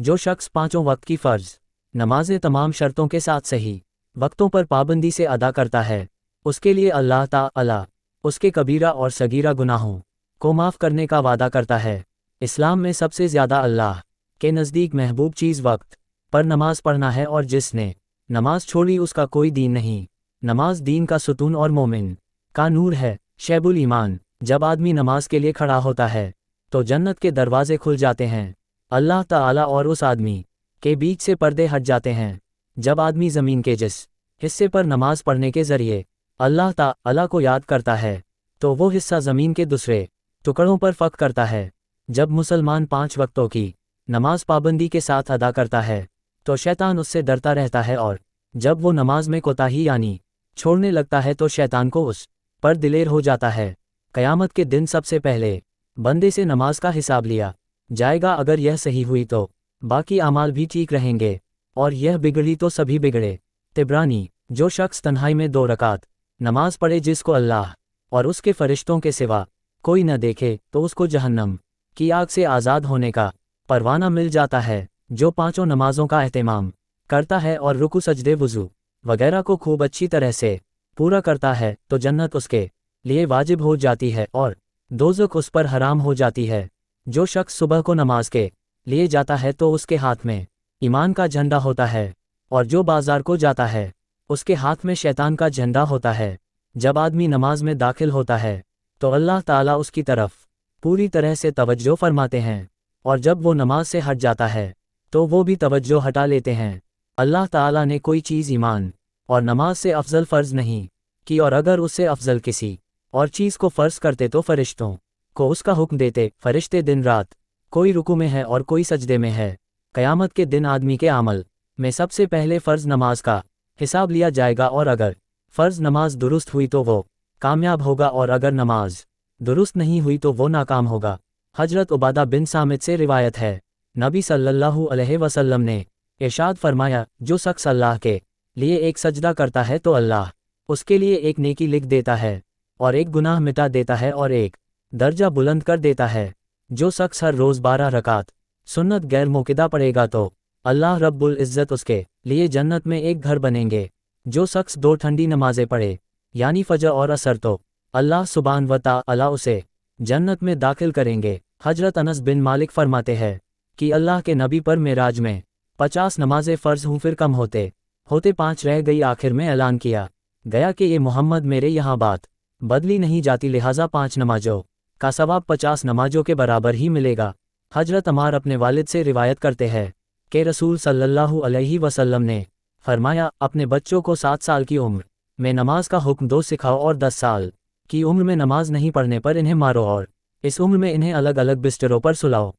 जो शख्स पांचों वक्त की फ़र्ज नमाजें तमाम शर्तों के साथ सही वक्तों पर पाबंदी से अदा करता है, उसके लिए अल्लाह ताला उसके कबीरा और सगीरा गुनाहों को माफ़ करने का वादा करता है। इस्लाम में सबसे ज़्यादा अल्लाह के नज़दीक महबूब चीज़ वक्त पर नमाज पढ़ना है, और जिसने नमाज छोड़ी उसका कोई दीन नहीं। नमाज दीन का सुतून और मोमिन का नूर है। शैबुल ईमान, जब आदमी नमाज के लिए खड़ा होता है तो जन्नत के दरवाजे खुल जाते हैं। अल्लाह ताला और उस आदमी के बीच से पर्दे हट जाते हैं। जब आदमी ज़मीन के जिस हिस्से पर नमाज पढ़ने के ज़रिए अल्लाह ताला को याद करता है तो वो हिस्सा ज़मीन के दूसरे टुकड़ों पर फ़र्क करता है। जब मुसलमान 5 वक्तों की नमाज पाबंदी के साथ अदा करता है तो शैतान उससे डरता रहता है, और जब वो नमाज में कोताही यानी छोड़ने लगता है तो शैतान को उस पर दिलेर हो जाता है। क़यामत के दिन सबसे पहले बंदे से नमाज का हिसाब लिया जाएगा। अगर यह सही हुई तो बाकी अमाल भी ठीक रहेंगे, और यह बिगड़ी तो सभी बिगड़े। तिब्रानी, जो शख्स तन्हाई में 2 रकात नमाज पढ़े जिसको अल्लाह और उसके फरिश्तों के सिवा कोई न देखे तो उसको जहन्नम की आग से आज़ाद होने का परवाना मिल जाता है। जो 5 नमाजों का एहतिमाम करता है और रुकू सजदे वुज़ू वगैरह को खूब अच्छी तरह से पूरा करता है तो जन्नत उसके लिए वाजिब हो जाती है और दोज़ख उस पर हराम हो जाती है। जो शख्स सुबह को नमाज के लिए जाता है तो उसके हाथ में ईमान का झंडा होता है, और जो बाजार को जाता है उसके हाथ में शैतान का झंडा होता है। जब आदमी नमाज में दाखिल होता है तो अल्लाह ताला उसकी तरफ पूरी तरह से तवज्जो फरमाते हैं, और जब वो नमाज से हट जाता है तो वो भी तवज्जो हटा लेते हैं। अल्लाह ताला ने कोई चीज़ ईमान और नमाज से अफजल फ़र्ज नहीं की, और अगर उससे अफजल किसी और चीज़ को फ़र्ज करते तो फरिश्तों को उसका हुक्म देते। फरिश्ते दिन रात कोई रुकू में है और कोई सजदे में है। क़यामत के दिन आदमी के अमल में सबसे पहले फ़र्ज़ नमाज का हिसाब लिया जाएगा, और अगर फ़र्ज़ नमाज दुरुस्त हुई तो वो कामयाब होगा, और अगर नमाज दुरुस्त नहीं हुई तो वो नाकाम होगा। हजरत उबादा बिन सामित से रिवायत है, नबी सल्लल्लाहु अलैहि वसल्लम ने इरशाद फरमाया, जो शख्स अल्लाह के लिए एक सजदा करता है तो अल्लाह उसके लिए एक नेकी लिख देता है, और एक गुनाह मिटा देता है, और एक दर्जा बुलंद कर देता है। जो शख्स हर रोज़ 12 रकात सुन्नत गैर मुक़द्दा पड़ेगा तो अल्लाह रब्बुल इज़्ज़त उसके लिए जन्नत में एक घर बनेंगे। जो शख्स 2 ठंडी नमाज़ें पढ़े यानी फजर और असर तो अल्लाह सुब्हान व तआला उसे जन्नत में दाखिल करेंगे। हजरत अनस बिन मालिक फरमाते हैं कि अल्लाह के नबी पर मेराज में 50 नमाज़ें फ़र्ज़ हूँ, फिर कम होते होते 5 रह गई। आखिर में ऐलान किया गया कि ये मोहम्मद मेरे यहाँ बात बदली नहीं जाती, लिहाजा 5 नमाजों का सवाब 50 नमाजों के बराबर ही मिलेगा। हजरत अमार अपने वालिद से रिवायत करते हैं कि रसूल सल्लल्लाहु अलैहि वसल्लम ने फरमाया, अपने बच्चों को 7 साल की उम्र में नमाज का हुक्म दो सिखाओ, और 10 साल की उम्र में नमाज नहीं पढ़ने पर इन्हें मारो, और इस उम्र में इन्हें अलग अलग बिस्तरों पर सुलाओ।